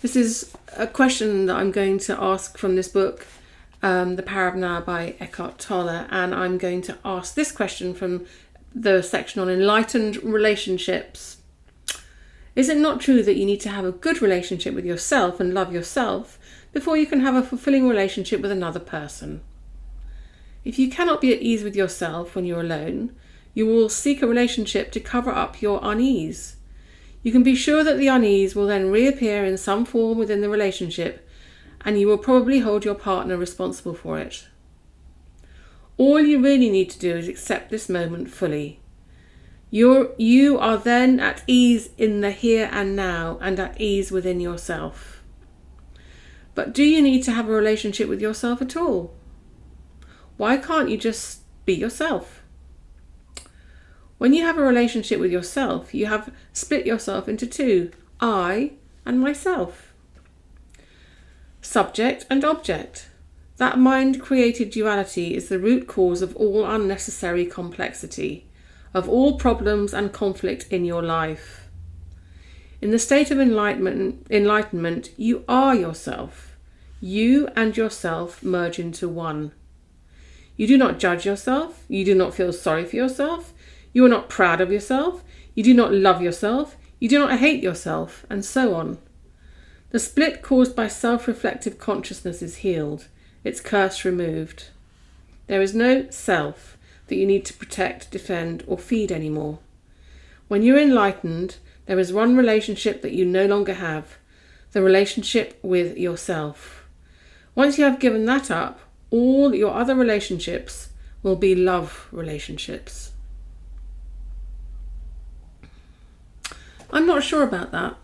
This is a question that I'm going to ask from this book, The Power of Now by Eckhart Tolle, and I'm going to ask this question from the section on enlightened relationships. Is it not true that you need to have a good relationship with yourself and love yourself before you can have a fulfilling relationship with another person? If you cannot be at ease with yourself when you're alone, you will seek a relationship to cover up your unease. You can be sure that the unease will then reappear in some form within the relationship, and you will probably hold your partner responsible for it. All you really need to do is accept this moment fully. You are then at ease in the here and now, and at ease within yourself. But do you need to have a relationship with yourself at all? Why can't you just be yourself? When you have a relationship with yourself, you have split yourself into two, I and myself. Subject and object. That mind-created duality is the root cause of all unnecessary complexity, of all problems and conflict in your life. In the state of enlightenment, you are yourself. You and yourself merge into one. You do not judge yourself. You do not feel sorry for yourself. You are not proud of yourself. You do not love yourself. You do not hate yourself, and so on. The split caused by self-reflective consciousness is healed, its curse removed. There is no self that you need to protect, defend, or feed anymore. When you're enlightened, there is one relationship that you no longer have, the relationship with yourself. Once you have given that up, all your other relationships will be love relationships. I'm not sure about that,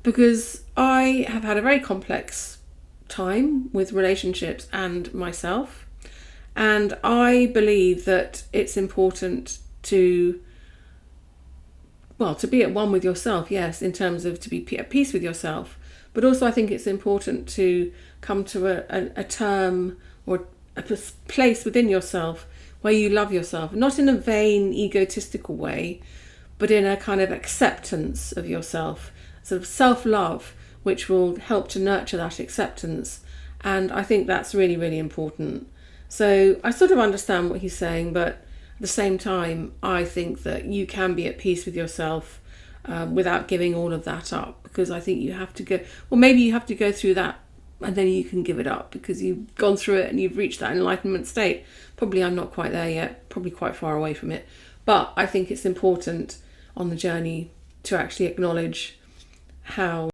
because I have had a very complex time with relationships and myself, and I believe that it's important to be at one with yourself, yes, in terms of to be at peace with yourself, but also I think it's important to come to a term or a place within yourself where you love yourself, not in a vain, egotistical way, but in a kind of acceptance of yourself, sort of self-love, which will help to nurture that acceptance. And I think that's really, really important. So I sort of understand what he's saying, but at the same time, I think that you can be at peace with yourself without giving all of that up, because I think you have to go, well, maybe you have to go through that and then you can give it up because you've gone through it and you've reached that enlightenment state. Probably I'm not quite there yet, probably quite far away from it. But I think it's important on the journey to actually acknowledge how